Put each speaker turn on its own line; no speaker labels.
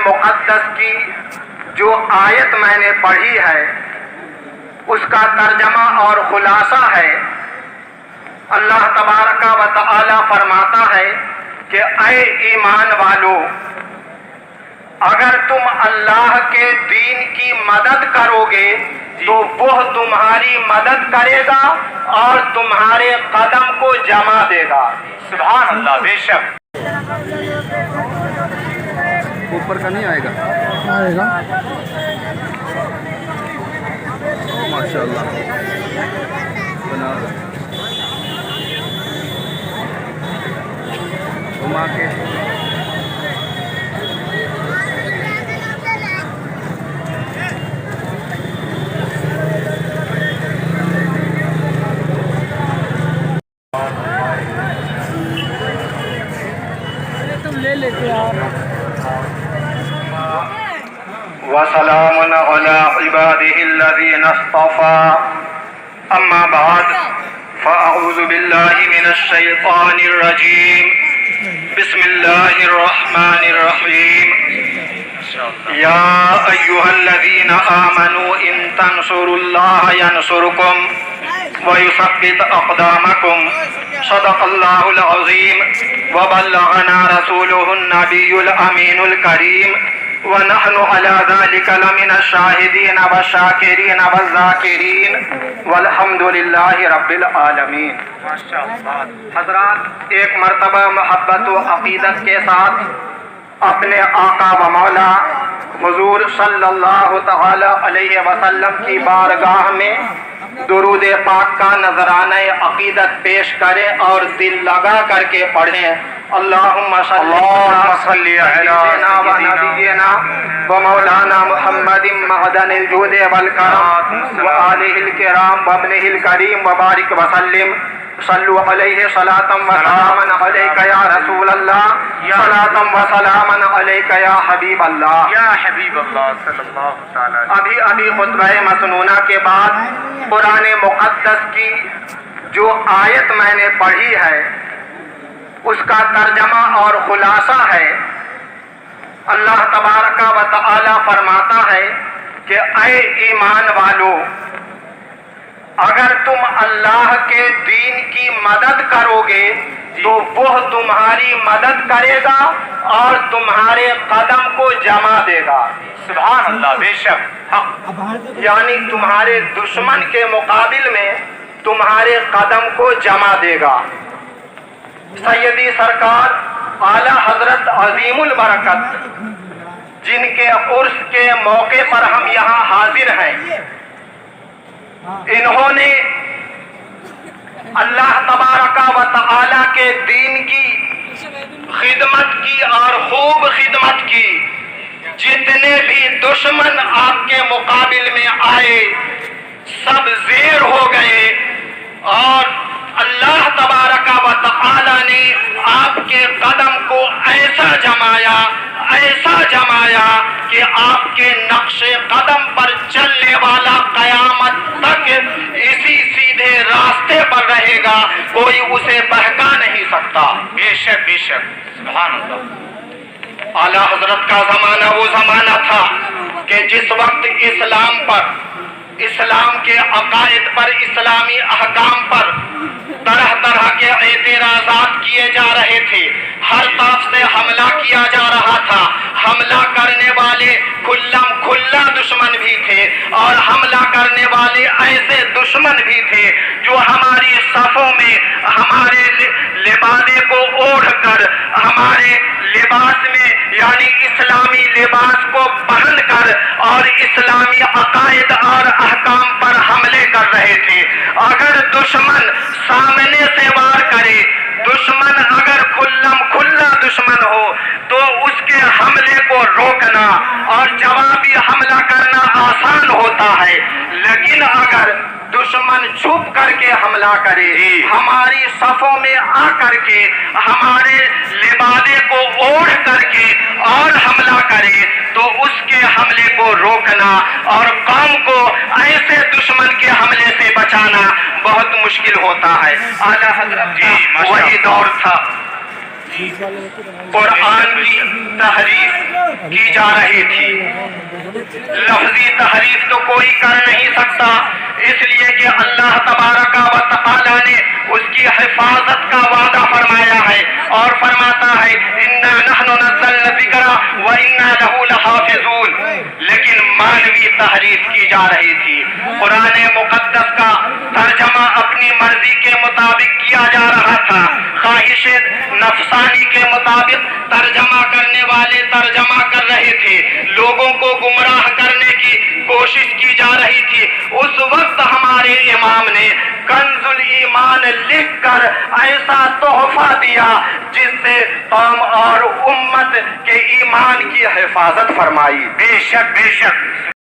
مقدس کی جو آیت میں نے پڑھی ہے اس کا ترجمہ اور خلاصہ ہے۔ اللہ تبارک و تعالی فرماتا ہے کہ اے ایمان والو، اگر تم اللہ کے دین کی مدد کرو گے تو وہ تمہاری مدد کرے گا اور تمہارے قدم کو جما دے گا۔ سبحان اللہ۔ بے شک
اوپر کا نہیں آئے گا،
آئے گا۔
ماشاء اللہ بنا گھما کے
لے لیتے یار۔
وسلام علی عباده الذین اصطفى، اما بعد فاعوذ باللہ من الشیطان الرجیم، بسم اللہ الرحمن الرحیم۔ یا ایہا الذین آمنوا ان تنصروا اللہ ینصرکم ویثبت اقدامکم، صدق اللہ العظیم وبلغنا رسولہ النبی الامین الکریم، ونحن على ذلك لمن الشاہدین والشاکرین والذاکرین والحمد للہ رب العالمین۔ حضرات، ایک مرتبہ محبت و عقیدت کے ساتھ اپنے آقا و مولا حضور صلی اللہ تعالی علیہ وسلم کی بارگاہ میں درود پاک کا نذرانہ عقیدت پیش کریں اور دل لگا کر کے پڑھیں۔ اللہم صلی علی سیدنا و مولانا محمد معدن الجود والکرم و آلہ الکرام و ابنہ الکریم وبارک وسلم۔ صلو علیہ صلاۃ و سلام علیک یا رسول اللہ، صلاۃ و سلام علیک یا حبیب اللہ،
یا حبیب اللہ صلی اللہ تعالی۔
ابھی خطبہ مسنونہ کے بعد قرآن مقدس کی جو آیت میں نے پڑھی ہے اس کا ترجمہ اور خلاصہ ہے۔ اللہ تبارک و تعالی فرماتا ہے کہ اے ایمان والو، اگر تم اللہ کے دین کی مدد کرو گے تو وہ تمہاری مدد کرے گا اور تمہارے قدم کو جما دے گا۔
سبحان اللہ۔ بے شک
یعنی تمہارے دشمن کے مقابل میں تمہارے قدم کو جما دے گا۔ سیدی سرکار اعلیٰ حضرت عظیم البرکت، جن کے عرس کے موقع پر ہم یہاں حاضر ہیں، انہوں نے اللہ تبارک و تعالی کے دین کی خدمت کی اور خوب خدمت کی۔ جتنے بھی دشمن آپ کے مقابل میں آئے سب زیر ہو گئے اور اللہ تبارک و تعالی نے آپ کے قدم کو ایسا جمایا کہ آپ کے نقش قدم پر چلنے والا قیامت تک اسی سیدھے راستے پر رہے گا، کوئی اسے بہکا نہیں سکتا۔
بے شک بے شک سبحان اللہ۔
اعلیٰ حضرت کا زمانہ وہ زمانہ تھا کہ جس وقت اسلام کے عقائد پر، اسلامی احکام پر طرح طرح کے اعتراضات کیے جا رہے تھے، ہر طرف سے حملہ کیا جا رہا تھا۔ حملہ کرنے والے کھلا دشمن بھی تھے اور حملہ کرنے والے ایسے دشمن بھی تھے جو ہماری صفوں میں ہمارے لبادے کو اوڑھ کر، ہمارے لباس میں یعنی اسلامی لباس کو پہن کر اور اسلامی عقائد اور احکام پر حملے کر رہے تھے۔ اگر دشمن سامنے سے وار کرے، دشمن اگر کھلا دشمن ہو تو اس کے حملے کو روکنا اور جوابی حملہ کرنا آسان ہوتا ہے، لیکن اگر دشمن چھپ کر کے حملہ کرے، ہماری صفوں میں آ کر کے ہمارے لبادے کو اوڑھ کر کے اور حملہ کرے تو اس کے حملے کو روکنا اور قوم کو ایسے دشمن کے حملے سے بچانا بہت مشکل ہوتا ہے۔ اعلیٰ حضرت کا وہی دور تھا قرآن کی تحریف کی جا رہی تھی. لفظی تحریف تو کوئی کر نہیں سکتا، اس لیے کہ اللہ تبارک و تعالی نے اس کی حفاظت کا وعدہ فرمایا ہے اور فرماتا ہے اِنَّا نَحْنُ نَزَّلْنَا الذِّكْرَ وَإِنَّا لَهُ لَحَافِظُونَ. لیکن مانوی تحریف کی جا رہی تھی. قرآن مقدس کا ترجمہ اپنی مرضی کے مطابق کیا جا رہا تھا. خواہش نفسانی کے مطابق ترجمہ کرنے والے ترجمہ کر رہے تھے. لوگوں کو گمراہ کرنے کی کوشش کی جا رہی تھی. اس وقت ہمارے امام نے کنز الایمان لکھ کر ایسا تحفہ دیا جس سے قوم اور امت کے ایمان کی حفاظت فرمائی.
بے شک بے شک.